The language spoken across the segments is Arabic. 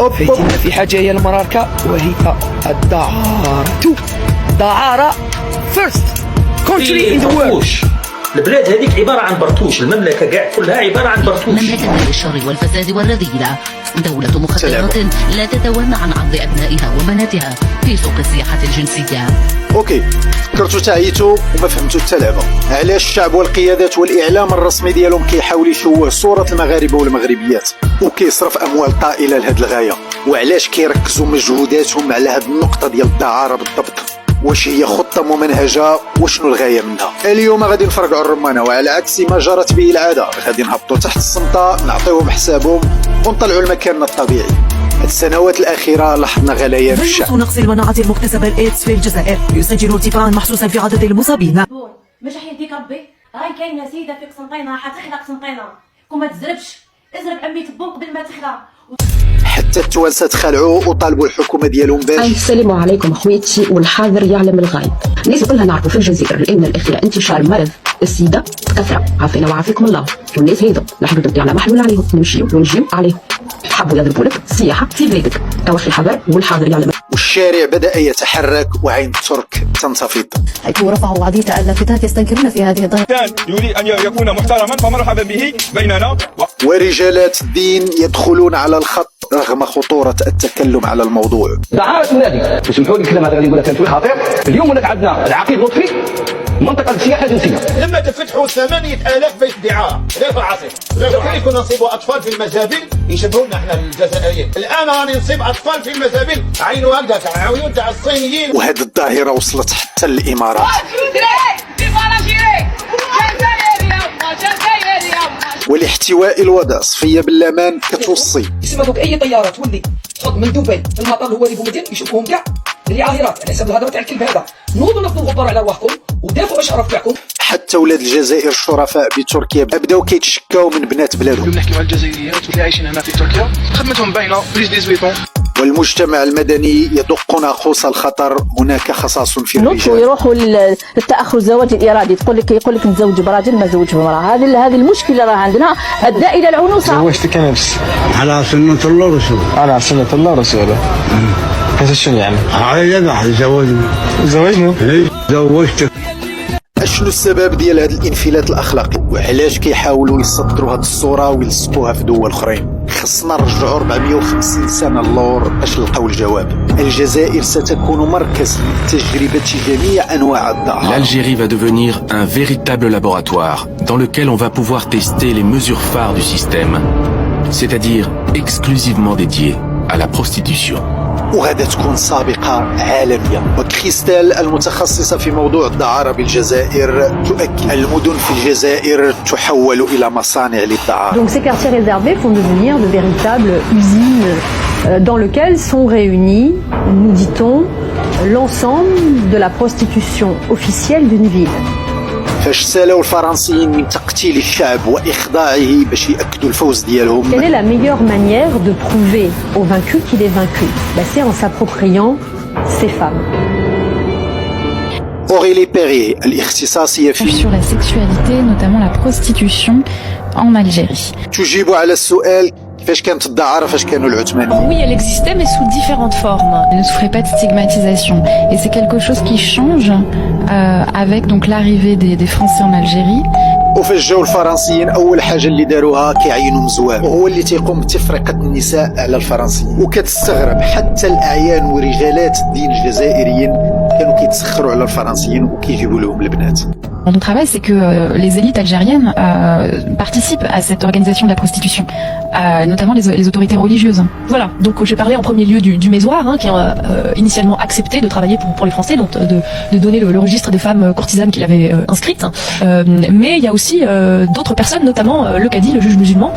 فايتنا في حاجة هي المراركة، وهي الدعارة. دعارة first country in the world. البلاد هذيك عبارة عن برتوش، المملكة قاع كلها عبارة عن برتوش. مملكة للشر والفساد والرذيلة، دولة مخدرات لا تتوانى عن عرض أبنائها وبناتها في سوق السياحة الجنسية. اوكي، فكرتوا تعيتوا وما فهمتوا حتى لعبة. علاش الشعب والقيادات والاعلام الرسمي ديالهم كيحاول يشوه صورة المغاربة والمغربيات وكيصرف اموال طائلة لهاد الغاية؟ وعلاش كيركزوا مجهوداتهم على هاد النقطة ديال الدعارة بالضبط؟ واش هي خطة ممنهجة وشنو الغاية منها؟ اليوم غادي نفرقعوا الرمانة، وعلى عكس ما جرت به العادة غادي نهبطوا تحت السنطة، نعطيوهم حسابهم ونطلعوا لمكاننا الطبيعي. السنوات الأخيرة لاحظنا غليان في الشعب. فيروس نقص المناعة المكتسبة الإيدز في الجزائر يسجل ارتفاعا محسوسا في عدد المصابين. مش حيديك ربي، راهي كاينه سيده فيك قسنطينه حتحرق قسنطينه، كون ما تزربش ازرب عمي تبون قبل ما تحرق. حتى التوانسه تخلعوا وطالبوا الحكومه ديالهم باش السلام عليكم اخويتي، والحاضر يعلم الغايب. الناس كلها نعرفوا في الجزائر ان الاخيرا انتشار مرض السيده كثره، عافينا وعافيكم الله. والناس هذو الحدود نتاعنا محلول عليهم، نمشيو ونجيو عليهم. حبوا يضربوا لك السياحه في بلادك، توفي الحذر والحاضر يعلم. والشارع بدأ يتحرك وعين الترك تنتفض. حيث رفعوا عديد اللافتات يستنكرون في هذه الظاهرة. كان يريد أن يكون محترما فمرحبا به بيننا. ورجالات الدين يدخلون على الخط رغم خطورة التكلم على الموضوع. دعارة تنادي، اسمحوا لي الكلام هذا اللي يقول لك شوي خطير. اليوم ولات عندنا العقيد لطفي منطقة سياحة جنسية. لما تفتحوا 8000 بيت دعارة غير في العاصمة، غير كنا نصيبوا أطفال في المزابل يشبهونا احنا الجزائريين. الآن راني نصيب أطفال في المزابل عينوا هكذا عيون تاع الصينيين. وهذه الظاهرة وصلت حتى للإمارات. ولاحتواء الوضع صفية باللامان كتوصي يسمى أي طيارة تولي تحط من دبي المطار هو اللي بومدين يشوفوهم كاع اللي عاهرات على حساب الهضره تاع الكلب هذا. نوضوا ناخذوا الغبار على رواحكم ودافعوا الشرف تاعكم. حتى ولاد الجزائر الشرفاء بتركيا بداو كيتشكاو من بنات بلادهم. نحكيو على الجزائريات اللي عايشين هنا في تركيا، خدمتهم باينه بليس دي زويطون. والمجتمع المدني يدق ناقوس الخطر. هناك خصاص في الرجال يروحوا للتاخر الزواج الارادي، يقول لك نتزوج براجل ما زوج بمراه. هذه المشكله راه عندنا ادى الى العنوسه. زوجتك نفس على سنة الله ورسوله. على سنة الله ورسوله. هذا شنو يعني؟ على يدع زوجنا. ايه زوجتك. اشنو السبب ديال هذا الانفلات الاخلاقي وعلاش كيحاولوا يصدروا هذه الصوره ويلصقوها في دول اخرين؟ خصنا نرجعوا 450 سنه اللور باش نلقاو الجواب. الجزائر ستكون مركز لتجربه جميع انواع الدعارة. L'Algérie va devenir un véritable laboratoire dans lequel on va pouvoir tester les mesures phares du système, c'est-à-dire exclusivement dédiées à la prostitution. وغادة تكون سابقة عالمية. وكريستال المتخصصة في موضوع الدعارة بالجزائر تؤكد المدن في الجزائر تحول إلى مصانع للدعارة. Donc ces quartiers réservés vont devenir de véritables usines dans lesquelles sont réunis, nous dit-on, l'ensemble de la prostitution officielle d'une ville. فاش سالاو الفرنسيين من تقتيل الشعب وإخضاعه باش يأكدوا الفوز ديالهم. Quelle est la meilleure manière de prouver au vaincu qu'il est vaincu? C'est en s'appropriant ces femmes. Aurélie Perrier الاختصاصية في sur la sexualité, notamment la prostitution en Algérie. تجيب على السؤال كيفاش كانت الدعارة فاش كانوا العثمانيين. Oui, elle existait mais sous différentes formes. Elle ne souffrait pas de stigmatisation et c'est quelque chose qui change avec donc l'arrivée des Français en Algérie. وفاش جاو الفرنسيين اول حاجه اللي داروها كيعينوا مزوار وهو اللي تيقوم بتفرقه النساء على الفرنسيين. وكتستغرب حتى الاعيان ورجالات الدين الجزائريين كانوا كيتسخروا على الفرنسيين وكيجيبوا لهم البنات. Notre travail, c'est que les élites algériennes participent à cette organisation de la prostitution, notamment les autorités religieuses. Voilà, donc j'ai parlé en premier lieu du Mésoir, qui a initialement accepté de travailler pour les Français, donc de donner le registre des femmes courtisanes qu'il avait inscrites. Mais il y a aussi d'autres personnes, notamment le cadi, le juge musulman.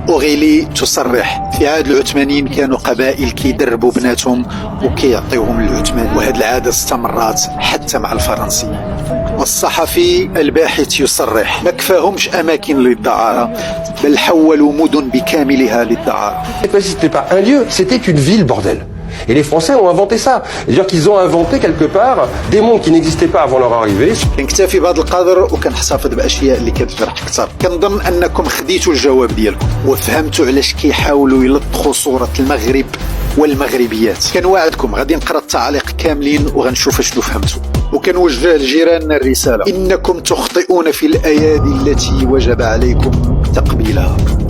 أوريلي تصرح في عهد العثمانيين كانوا قبائل كيدربوا بناتهم وكيعطيوهم العثمان، وهذه العادة استمرت حتى مع الفرنسيين. والصحفي الباحث يصرح ما كفاهمش أماكن للدعارة بل حولوا مدن بكاملها للدعارة. C'était pas un lieu, c'était une ville, bordel. Et les Français ont inventé ça. C'est-à-dire qu'ils ont inventé quelque part des mondes qui n'existaient pas avant leur arrivée. نكتفي بهذا القدر وكنحتفظ باشياء اللي كتجرح اكثر. كنظن انكم خديتوا الجواب ديالكم وفهمتوا علاش كيحاولوا يلطخوا صورة المغرب والمغربيات. كنواعدكم غادي نقرا التعليق كاملين وغنشوف شنو فهمتوا، وكنوجه لجيراننا الرسالة: إنكم تخطئون في الأيادي التي وجب عليكم تقبيلها.